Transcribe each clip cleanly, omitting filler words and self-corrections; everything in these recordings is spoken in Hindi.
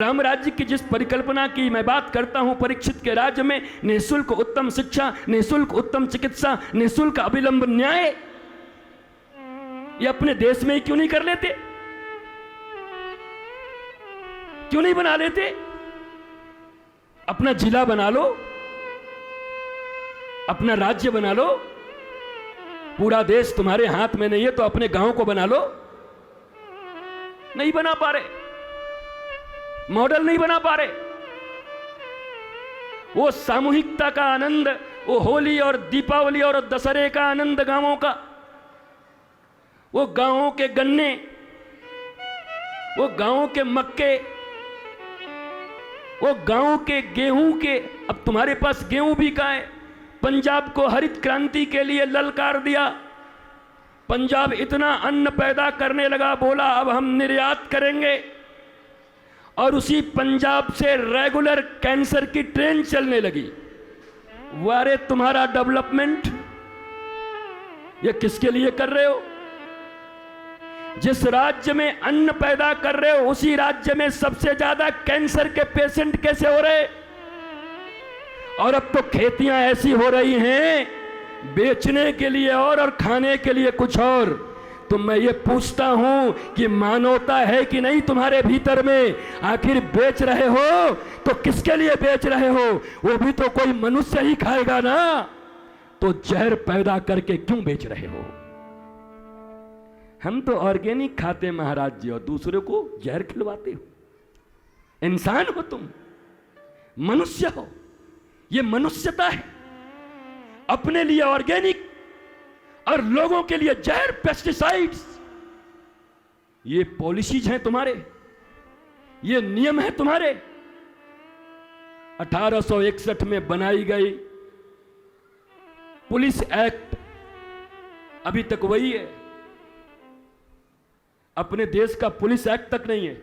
राम राज्य की जिस परिकल्पना की मैं बात करता हूं, परीक्षित के राज्य में निःशुल्क उत्तम शिक्षा, निःशुल्क उत्तम चिकित्सा, निःशुल्क अविलंब न्याय, ये अपने देश में ही क्यों नहीं कर लेते? क्यों नहीं बना लेते? अपना जिला बना लो, अपना राज्य बना लो। पूरा देश तुम्हारे हाथ में नहीं है तो अपने गांव को बना लो। नहीं बना पा रहे, मॉडल नहीं बना पा रहे। वो सामूहिकता का आनंद, वो होली और दीपावली और दशहरे का आनंद गांवों का, वो गांवों के गन्ने, वो गांवों के मक्के, वो गांव के गेहूं के। अब तुम्हारे पास गेहूं भी का है। पंजाब को हरित क्रांति के लिए ललकार दिया। पंजाब इतना अन्न पैदा करने लगा, बोला अब हम निर्यात करेंगे। और उसी पंजाब से रेगुलर कैंसर की ट्रेन चलने लगी। वारे तुम्हारा डेवलपमेंट ये किसके लिए कर रहे हो? जिस राज्य में अन्न पैदा कर रहे हो उसी राज्य में सबसे ज्यादा कैंसर के पेशेंट कैसे हो रहे? और अब तो खेतियां ऐसी हो रही हैं बेचने के लिए और खाने के लिए कुछ और। तो मैं ये पूछता हूं कि मानवता है कि नहीं तुम्हारे भीतर में? आखिर बेच रहे हो तो किसके लिए बेच रहे हो? वो भी तो कोई मनुष्य ही खाएगा ना। तो जहर पैदा करके क्यों बेच रहे हो? हम तो ऑर्गेनिक खाते महाराज जी और दूसरे को जहर खिलवाते हो। इंसान हो तुम, मनुष्य हो, ये मनुष्यता है। अपने लिए ऑर्गेनिक और लोगों के लिए जहर, पेस्टिसाइड्स। ये पॉलिसीज हैं तुम्हारे, ये नियम है तुम्हारे। 1861 में बनाई गई पुलिस एक्ट अभी तक वही है। अपने देश का पुलिस एक्ट तक नहीं है।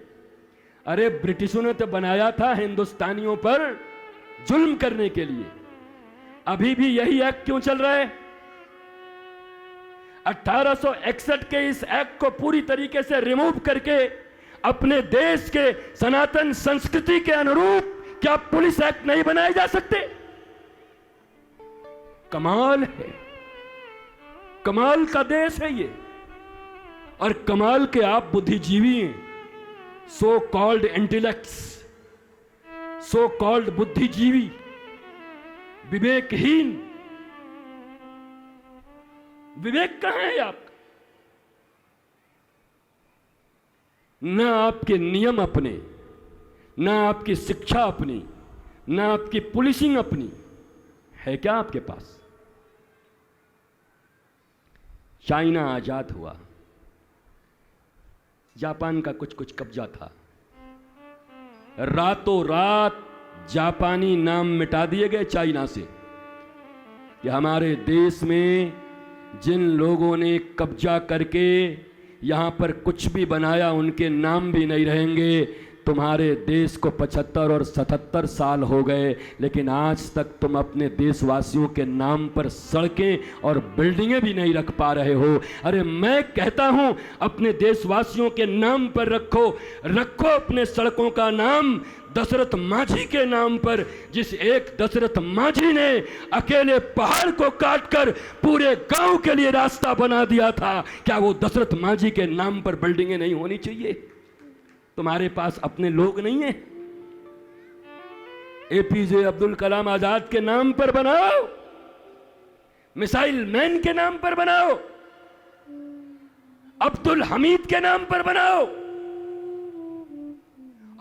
अरे ब्रिटिशों ने तो बनाया था हिंदुस्तानियों पर जुल्म करने के लिए। अभी भी यही एक्ट क्यों चल रहा है? 1861 के इस एक्ट को पूरी तरीके से रिमूव करके अपने देश के सनातन संस्कृति के अनुरूप क्या पुलिस एक्ट नहीं बनाए जा सकते? कमाल है, कमाल का देश है ये। और कमाल के आप बुद्धिजीवी हैं, so called intellects, so called बुद्धिजीवी, विवेकहीन। विवेक कहां है आपका? ना आपके नियम अपने, ना आपकी शिक्षा अपनी, ना आपकी पुलिसिंग अपनी है क्या आपके पास? चाइना आजाद हुआ, जापान का कुछ कुछ कब्जा था। रातों रात जापानी नाम मिटा दिए गए चाइना से। कि हमारे देश में जिन लोगों ने कब्जा करके यहां पर कुछ भी बनाया उनके नाम भी नहीं रहेंगे। तुम्हारे देश को 75 और 77 साल हो गए, लेकिन आज तक तुम अपने देशवासियों के नाम पर सड़कें और बिल्डिंगें भी नहीं रख पा रहे हो। अरे मैं कहता हूं अपने देशवासियों के नाम पर रखो, रखो अपने सड़कों का नाम दशरथ मांझी के नाम पर। जिस एक दशरथ मांझी ने अकेले पहाड़ को काटकर पूरे गांव के लिए रास्ता बना दिया था, क्या वो दशरथ मांझी के नाम पर बिल्डिंगें नहीं होनी चाहिए? तुम्हारे पास अपने लोग नहीं है? एपीजे अब्दुल कलाम आजाद के नाम पर बनाओ, मिसाइल मैन के नाम पर बनाओ, अब्दुल हमीद के नाम पर बनाओ।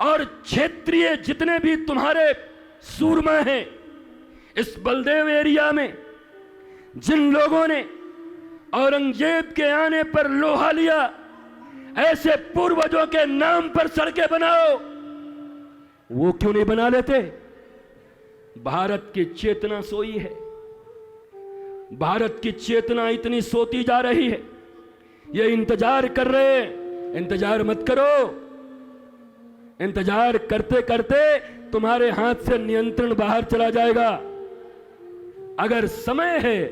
और क्षेत्रीय जितने भी तुम्हारे सूरमा हैं इस बलदेव एरिया में, जिन लोगों ने औरंगजेब के आने पर लोहा लिया, ऐसे पूर्वजों के नाम पर सड़कें बनाओ। वो क्यों नहीं बना लेते? भारत की चेतना सोई है। भारत की चेतना इतनी सोती जा रही है, ये इंतजार कर रहे हैं। इंतजार मत करो। इंतजार करते करते तुम्हारे हाथ से नियंत्रण बाहर चला जाएगा। अगर समय है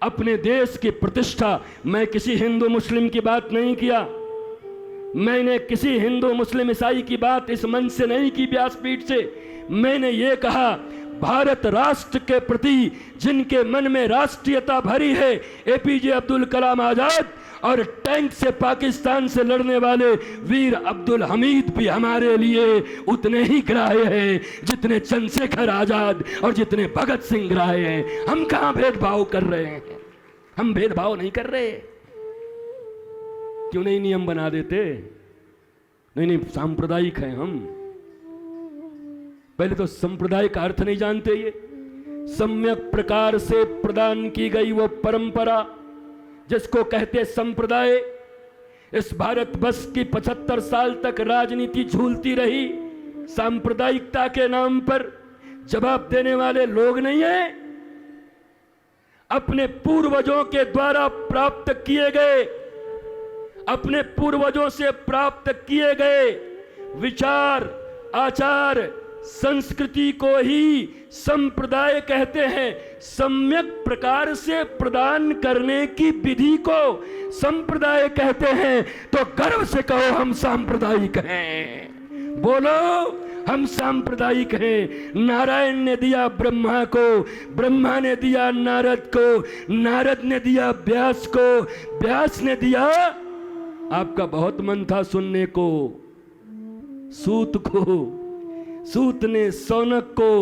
अपने देश की प्रतिष्ठा, मैं किसी हिंदू मुस्लिम की बात नहीं किया, मैंने किसी हिंदू मुस्लिम ईसाई की बात इस मंच से नहीं की, व्यासपीठ से। मैंने ये कहा, भारत राष्ट्र के प्रति जिनके मन में राष्ट्रीयता भरी है, एपीजे अब्दुल कलाम आजाद, और टैंक से पाकिस्तान से लड़ने वाले वीर अब्दुल हमीद भी हमारे लिए उतने ही गिराए हैं जितने चंद्रशेखर आजाद और जितने भगत सिंह गिराए हैं। हम कहां भेदभाव कर रहे हैं? हम भेदभाव नहीं कर रहे। क्यों नहीं नियम बना देते? नहीं, सांप्रदायिक हैं हम। पहले तो संप्रदाय का अर्थ नहीं जानते। ये सम्यक प्रकार से प्रदान की गई वो परंपरा जिसको कहते संप्रदाय, इस भारत वर्ष की 75 साल तक राजनीति झूलती रही सांप्रदायिकता के नाम पर। जवाब देने वाले लोग नहीं है। अपने पूर्वजों के द्वारा प्राप्त किए गए, अपने पूर्वजों से प्राप्त किए गए विचार, आचार, संस्कृति को ही संप्रदाय कहते हैं। सम्यक प्रकार से प्रदान करने की विधि को संप्रदाय कहते हैं। तो गर्व से कहो हम सांप्रदायिक हैं। बोलो हम सांप्रदायिक हैं। नारायण ने दिया ब्रह्मा को, ब्रह्मा ने दिया नारद को, नारद ने दिया व्यास को, व्यास ने दिया, आपका बहुत मन था सुनने को, सूत को, सूत ने सौनक को,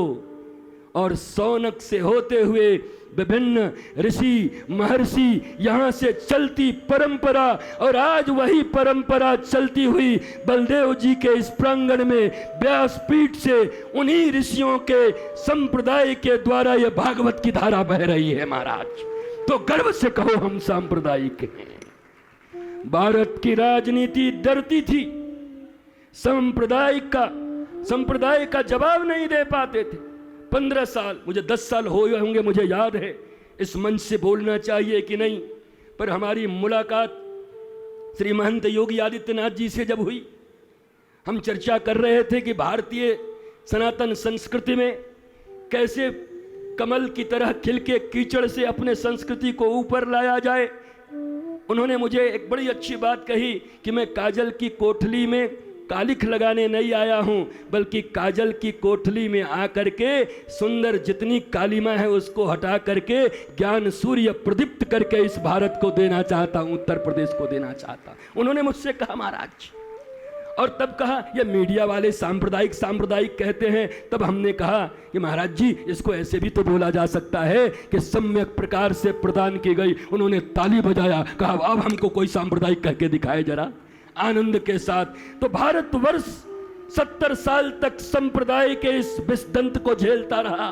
और सौनक से होते हुए विभिन्न ऋषि महर्षि, यहां से चलती परंपरा, और आज वही परंपरा चलती हुई बलदेव जी के इस प्रांगण में व्यासपीठ से उन्हीं ऋषियों के संप्रदाय के द्वारा यह भागवत की धारा बह रही है महाराज। तो गर्व से कहो हम सांप्रदायिक हैं। भारत की राजनीति डरती थी, संप्रदाय का जवाब नहीं दे पाते थे। 15 साल, मुझे 10 साल हो गए होंगे, मुझे याद है इस मंच से बोलना चाहिए कि नहीं, पर हमारी मुलाकात श्री महंत योगी आदित्यनाथ जी से जब हुई, हम चर्चा कर रहे थे कि भारतीय सनातन संस्कृति में कैसे कमल की तरह खिल के कीचड़ से अपने संस्कृति को ऊपर लाया जाए। उन्होंने मुझे एक बड़ी अच्छी बात कही कि मैं काजल की कोठली में कालिख लगाने नहीं आया हूं, बल्कि काजल की कोठली में आकर के सुंदर जितनी कालिमा है उसको हटा करके ज्ञान सूर्य प्रदीप्त करके इस भारत को देना चाहता हूं, उत्तर प्रदेश को देना चाहता। उन्होंने मुझसे कहा महाराज, और तब कहा ये मीडिया वाले सांप्रदायिक कहते हैं। तब हमने कहा कि महाराज जी इसको ऐसे भी तो बोला जा सकता है कि सम्यक प्रकार से प्रदान की गई। उन्होंने ताली बजाया, कहा अब हमको कोई सांप्रदायिक कह के दिखाए जरा, आनंद के साथ। तो भारतवर्ष 70 साल तक संप्रदाय के इस विषदंत को झेलता रहा।